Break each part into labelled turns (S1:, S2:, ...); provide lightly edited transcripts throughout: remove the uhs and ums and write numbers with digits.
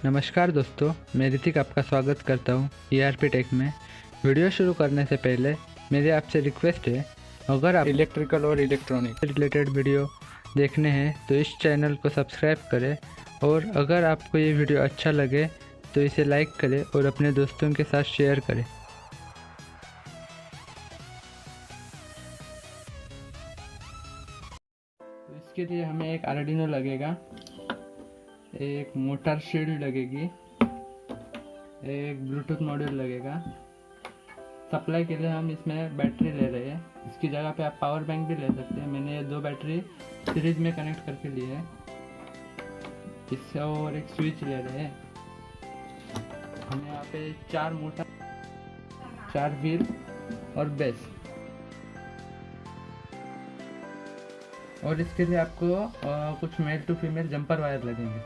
S1: नमस्कार दोस्तों, मैं ऋतिक आपका स्वागत करता हूँ ERP टेक में। वीडियो शुरू करने से पहले मेरी आपसे रिक्वेस्ट है, अगर आप इलेक्ट्रिकल और इलेक्ट्रॉनिक रिलेटेड वीडियो देखने हैं तो इस चैनल को सब्सक्राइब करें, और अगर आपको ये वीडियो अच्छा लगे तो इसे लाइक करें और अपने दोस्तों के साथ शेयर करें। तो इसके लिए हमें एक आर्डिनो लगेगा, एक मोटर शील्ड लगेगी, एक ब्लूटूथ मॉड्यूल लगेगा। सप्लाई के लिए हम इसमें बैटरी ले रहे हैं, इसकी जगह पे आप पावर बैंक भी ले सकते हैं। मैंने ये 2 बैटरी सीरीज में कनेक्ट करके लिए है। इससे और एक स्विच ले रहे हैं। हम यहाँ पे 4 मोटर, 4 व्हील और बेस, और इसके लिए आपको कुछ male to female jumper wire लगेंगे।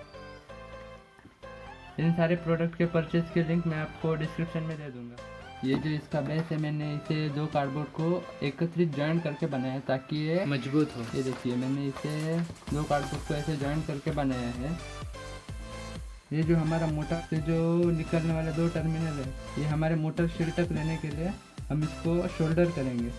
S1: इन सारे प्रोडक्ट के परचेज की लिंक मैं आपको डिस्क्रिप्शन में दे दूंगा। ये जो इसका बेस है, मैंने इसे 2 कार्डबोर्ड को एकत्रित जॉइंट करके बनाया है ताकि ये मजबूत हो। ये देखिए, मैंने इसे 2 कार्डबोर्ड को ऐसे जॉइंट करके बनाया है। ये जो हमारा मोटर से जो निकलने वाले 2 टर्मिनल है, ये हमारे मोटर शील्ड तक लेने के लिए हम इसको शोल्डर करेंगे।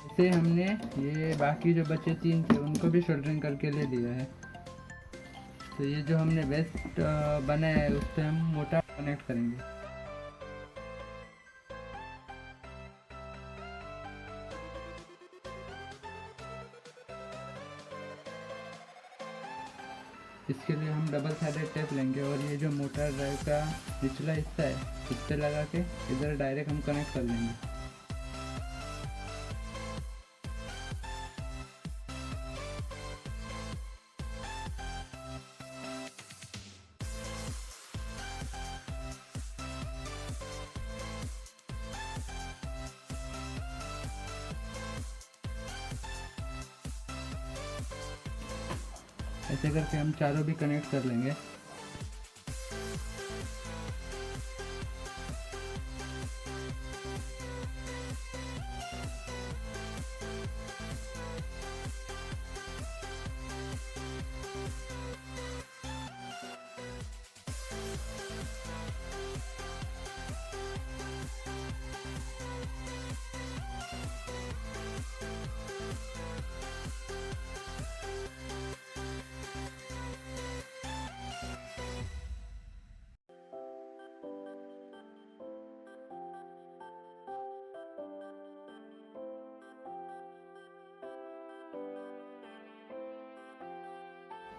S1: इसे हमने ये बाकी जो बचे 3 थे उनको भी सोल्डरिंग करके ले लिया है। तो ये जो हमने वेस्ट बनाया है उस पर हम मोटर कनेक्ट करेंगे। इसके लिए हम डबल साइडेड टेप लेंगे और ये जो मोटर ड्राइव का निचला हिस्सा है उस पर लगा के इधर डायरेक्ट हम कनेक्ट कर लेंगे। ऐसे करके हम चारों भी कनेक्ट कर लेंगे।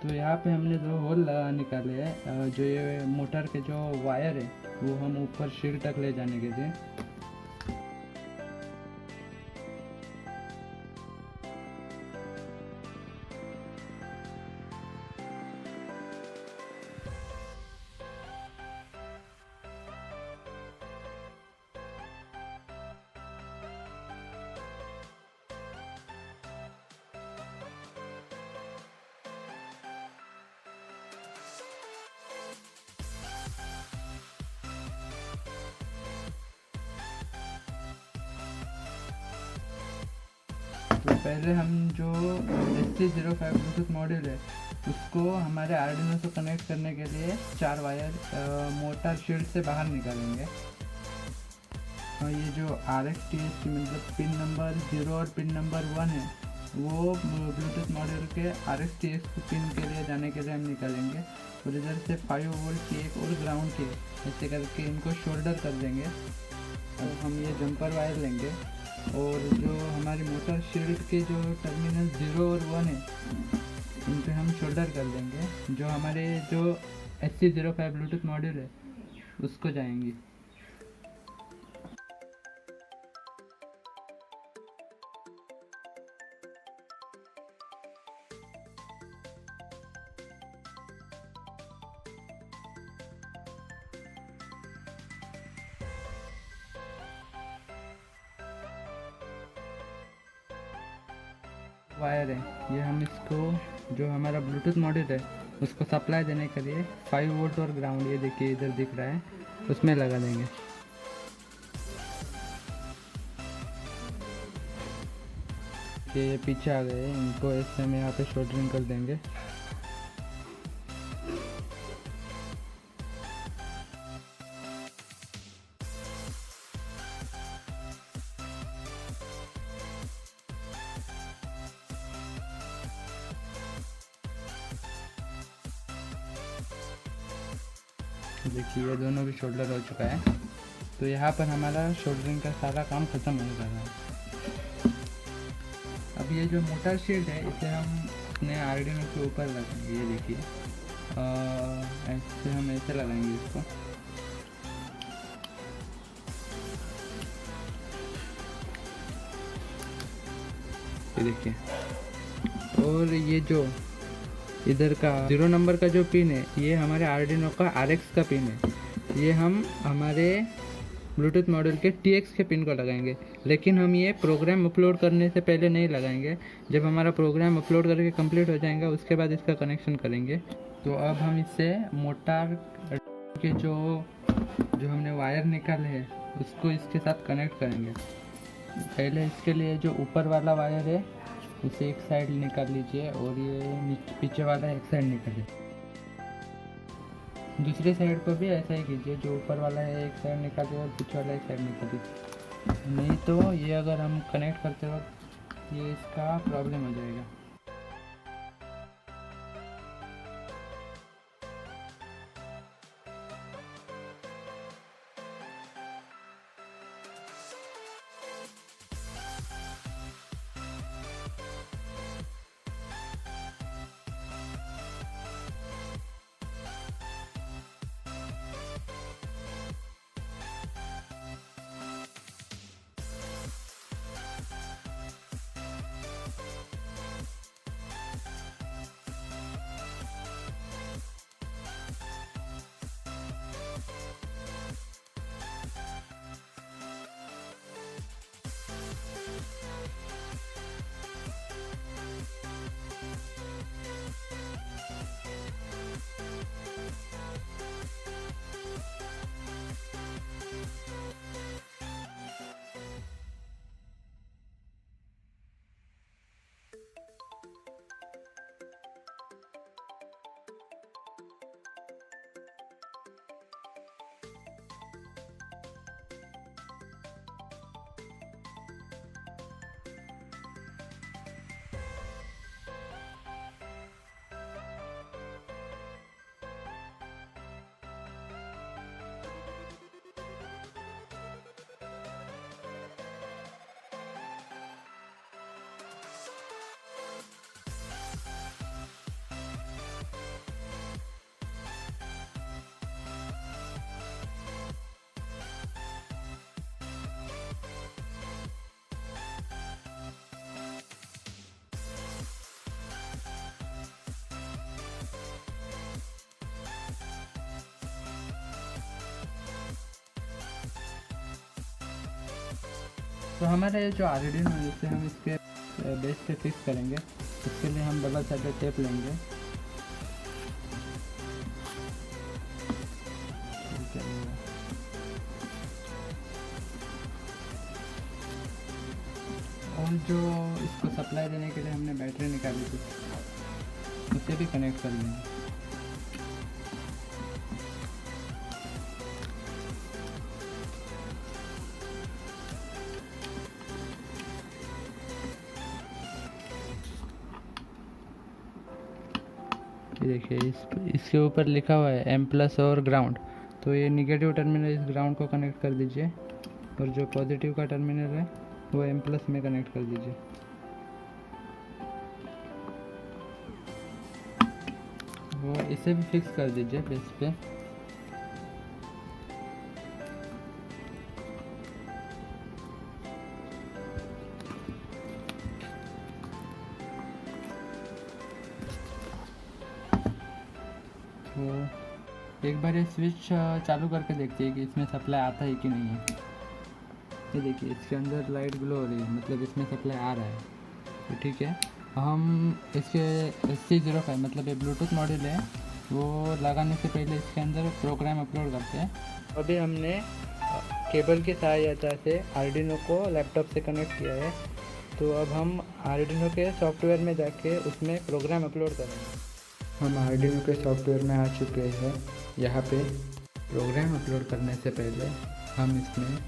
S1: तो यहाँ पे हमने 2 होल निकाले हैं। जो ये मोटर के जो वायर है वो हम ऊपर शील्ड तक ले जाने के लिए। तो पहले हम जो ST05 ब्लूटूथ मॉड्यूल है उसको हमारे आर्डिनो से कनेक्ट करने के लिए 4 वायर मोटर शील्ड से बाहर निकालेंगे। और ये जो RxTS मतलब पिन नंबर 0 और पिन नंबर 1 है वो ब्लूटूथ मॉड्यूल के RxTS पिन के लिए जाने के लिए हम निकालेंगे। और इधर से 5 वोल्ट की एक और ग्राउंड की ऐसे करके इनको शोल्डर कर देंगे। अब हम ये जंपर वायर लेंगे और जो हमारी मोटर शील्ड के जो टर्मिनल 0 और 1 है उन पे हम शोल्डर कर देंगे। जो हमारे जो SC05 ब्लूटूथ मॉड्यूल है उसको जाएंगी। वायर है ये, हम इसको जो हमारा ब्लूटूथ मॉड्यूल है उसको सप्लाई देने के लिए 5 वोल्ट और ग्राउंड, ये देखिए इधर दिख रहा है, उसमें लगा देंगे। ये पीछे आ गए, इनको ऐसे हम यहाँ पे सोल्डरिंग कर देंगे। देखिए ये दोनों भी शोल्डर हो चुका है, तो यहाँ पर हमारा शोल्डरिंग का सारा काम ख़त्म हो रहा है। अब ये जो मोटर शील्ड है इसे हम अपने आर्डिनो के ऊपर लगाएंगे। ये देखिए ऐसे हम ऐसे लगाएंगे इसको। ये देखिए, और ये जो इधर का 0 नंबर का जो पिन है ये हमारे आर्डिनो का RX का पिन है, ये हम हमारे ब्लूटूथ मॉड्यूल के TX के पिन को लगाएंगे। लेकिन हम ये प्रोग्राम अपलोड करने से पहले नहीं लगाएंगे, जब हमारा प्रोग्राम अपलोड करके कंप्लीट हो जाएगा उसके बाद इसका कनेक्शन करेंगे। तो अब हम इससे मोटर के जो हमने वायर निकाले हैं उसको इसके साथ कनेक्ट करेंगे। पहले इसके लिए जो ऊपर वाला वायर है उसे एक साइड निकाल लीजिए और ये पीछे वाला एक साइड निकालिए। दूसरी साइड को भी ऐसा ही कीजिए, जो ऊपर वाला है एक साइड निकालिए और पीछे वाला एक साइड निकालिए, नहीं तो ये अगर हम कनेक्ट करते वक्त ये इसका प्रॉब्लम हो जाएगा। तो हमारा ये जो आर्डिनो है इसे हम इसके बेस पे फिक्स करेंगे। इसके लिए हम डबल साइडेड टेप लेंगे। और जो इसको सप्लाई देने के लिए हमने बैटरी निकाली थी उसे भी कनेक्ट कर लेंगे। देखिए इसके ऊपर लिखा हुआ है M+ और ग्राउंड, तो ये निगेटिव टर्मिनल इस ग्राउंड को कनेक्ट कर दीजिए और जो पॉजिटिव का टर्मिनल है वो M+ में कनेक्ट कर दीजिए। और इसे भी फिक्स कर दीजिए बेस पे। तो एक बार ये स्विच चालू करके देखते हैं कि इसमें सप्लाई आता है कि नहीं है। ये देखिए इसके अंदर लाइट ग्लो हो रही है, मतलब इसमें सप्लाई आ रहा है। तो ठीक है, हम इसके SC05 मतलब ये ब्लूटूथ मॉड्यूल है वो लगाने से पहले इसके अंदर प्रोग्राम अपलोड करते हैं। अभी हमने केबल की सहायता से आर्डिनो को लैपटॉप से कनेक्ट किया है। तो अब हम आर्डिनो के सॉफ्टवेयर में जाके उसमें प्रोग्राम अपलोड करेंगे। हम आर्डिनो के सॉफ्टवेयर में आ चुके हैं। यहाँ पे प्रोग्राम अपलोड करने से पहले हम इसमें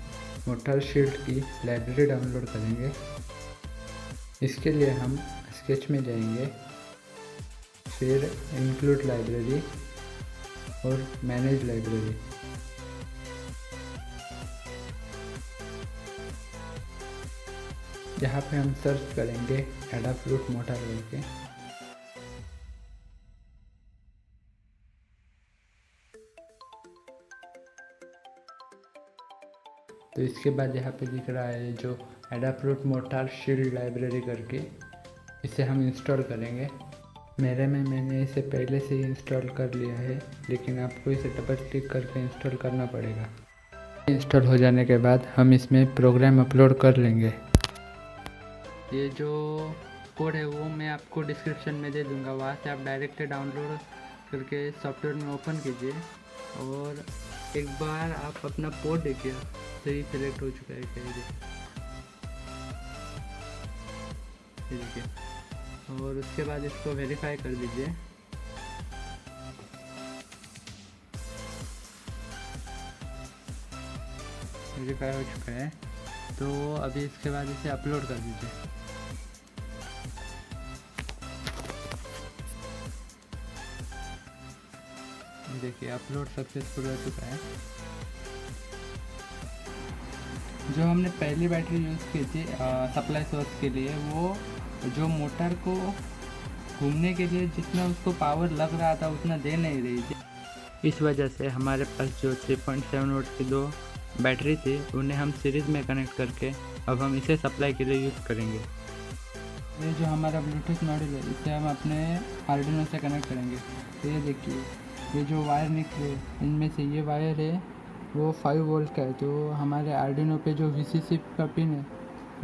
S1: मोटर शील्ड की लाइब्रेरी डाउनलोड करेंगे। इसके लिए हम स्केच में जाएंगे, फिर इंक्लूड लाइब्रेरी और मैनेज लाइब्रेरी। यहाँ पे हम सर्च करेंगे एडाफ्रूट मोटर करके। तो इसके बाद यहाँ पे दिख रहा है जो एडाफ्रूट मोटर शील्ड लाइब्रेरी करके, इसे हम इंस्टॉल करेंगे। मेरे में मैंने इसे पहले से ही इंस्टॉल कर लिया है, लेकिन आपको इसे डबल क्लिक करके इंस्टॉल करना पड़ेगा। इंस्टॉल हो जाने के बाद हम इसमें प्रोग्राम अपलोड कर लेंगे। ये जो कोड है वो मैं आपको डिस्क्रिप्शन में दे दूंगा, वहाँ से आप डायरेक्ट डाउनलोड करके सॉफ्टवेयर में ओपन कीजिए और एक बार आप अपना पोर्ट देखिए सही सिलेक्ट हो चुका है क्या, ये देखिए। और उसके बाद इसको वेरीफाई कर दीजिए। वेरीफाई हो चुका है, तो अभी इसके बाद इसे अपलोड कर दीजिए। देखिए अपलोड सक्सेसफुल हो चुका है। जो हमने पहली बैटरी यूज़ की थी सप्लाई सोर्स के लिए, वो जो मोटर को घूमने के लिए जितना उसको पावर लग रहा था उतना दे नहीं रही थी। इस वजह से हमारे पास जो 3.7 वोल्ट की 2 बैटरी थी उन्हें हम सीरीज़ में कनेक्ट करके अब हम इसे सप्लाई के लिए यूज़ करेंगे। ये जो हमारा ब्लूटूथ मॉड्यूल है इसे हम अपने आर्डिनो से कनेक्ट करेंगे। तो ये देखिए ये जो वायर निकले इनमें से ये वायर है वो 5 वोल्ट का है, तो हमारे आर्डिनो पे जो VCC का पिन है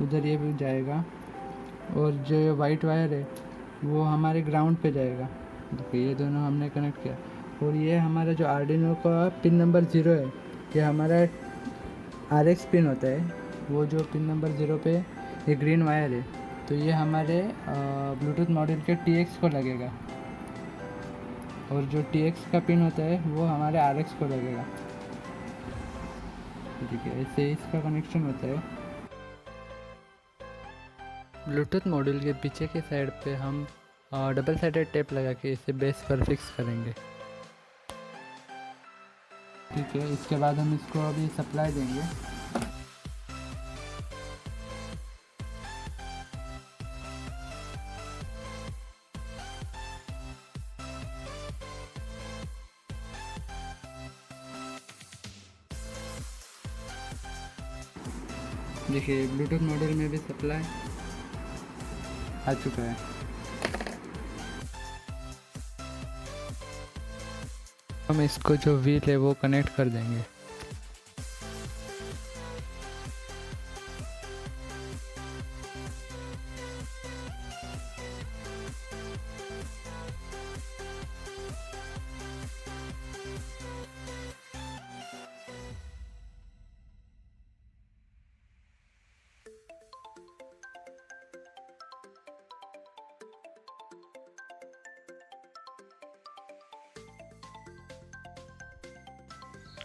S1: उधर ये भी जाएगा, और जो ये वाइट वायर है वो हमारे ग्राउंड पे जाएगा। देखिए ये दोनों हमने कनेक्ट किया। और ये हमारा जो आर्डिनो का पिन नंबर 0 है, ये हमारा RX पिन होता है। वो जो पिन नंबर 0 पे ये ग्रीन वायर है, तो ये हमारे ब्लूटूथ मॉड्यूल के TX को लगेगा, और जो TX का पिन होता है वो हमारे RX को लगेगा। ठीक है, ऐसे इसका कनेक्शन होता है। ब्लूटूथ मॉड्यूल के पीछे के साइड पे हम डबल साइडेड टेप लगा के इसे बेस पर फिक्स करेंगे। ठीक है, इसके बाद हम इसको अभी सप्लाई देंगे। देखिए ब्लूटूथ मॉड्यूल में भी सप्लाई आ चुका है। हम इसको जो व्हील है वो कनेक्ट कर देंगे।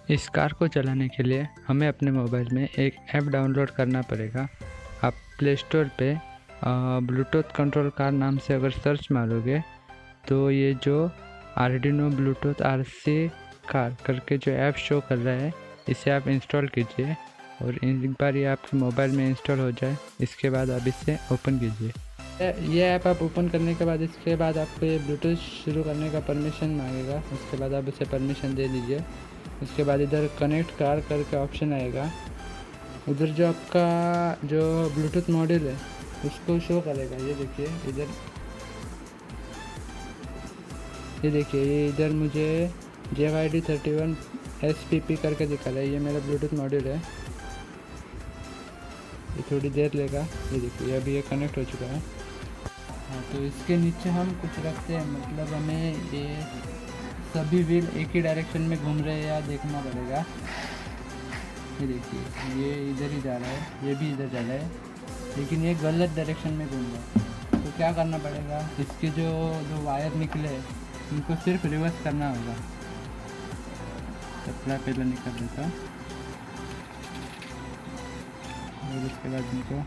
S1: इस कार को चलाने के लिए हमें अपने मोबाइल में एक ऐप डाउनलोड करना पड़ेगा। आप प्ले स्टोर पे ब्लूटूथ कंट्रोल कार नाम से अगर सर्च मारोगे तो ये जो आर्डिनो ब्लूटूथ RC कार करके जो ऐप शो कर रहा है इसे आप इंस्टॉल कीजिए, और एक बार ये आपके मोबाइल में इंस्टॉल हो जाए इसके बाद आप इसे ओपन कीजिए। ये ऐप आप ओपन करने के बाद इसके बाद आपको ये ब्लूटूथ शुरू करने का परमिशन मांगेगा। उसके बाद आप इसे परमिशन दे दीजिए। उसके बाद इधर कनेक्ट कार करके ऑप्शन आएगा। उधर जो आपका जो ब्लूटूथ मॉड्यूल है उसको शो करेगा। ये देखिए इधर, ये देखिए ये इधर मुझे JYD31 SPP करके दिखा रहा है। ये मेरा ब्लूटूथ मॉड्यूल है। ये थोड़ी देर लेगा। ये देखिए अभी ये कनेक्ट हो चुका है। हाँ, तो इसके नीचे हम कुछ रखते हैं, मतलब हमें ये सभी व्हील एक ही डायरेक्शन में घूम रहे हैं या देखना पड़ेगा। ये देखिए ये इधर ही जा रहा है, ये भी इधर जा रहा है, लेकिन ये गलत डायरेक्शन में घूम रहा है। तो क्या करना पड़ेगा, इसके जो वायर निकले उनको सिर्फ रिवर्स करना होगा। कपड़ा पहले निकल देता और उसके बाद इनको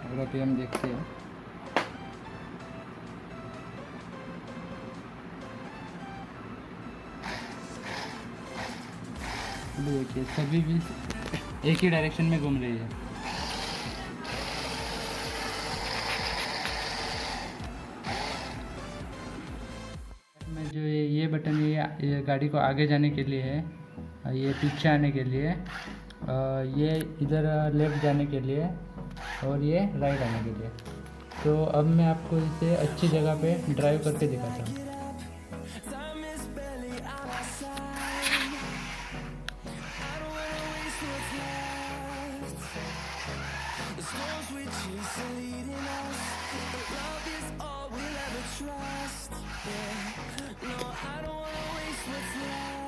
S1: और अभी हम देखते हैं। अभी देखिए सभी भी एक ही डायरेक्शन में घूम रही है। में जो ये बटन है ये गाड़ी को आगे जाने के लिए है, ये पीछे आने के लिए, ये इधर लेफ्ट जाने के लिए और ये राइट आने के लिए। तो अब मैं आपको इसे अच्छी जगह पे ड्राइव करके दिखाता हूँ।
S2: No, I don't wanna waste what's left.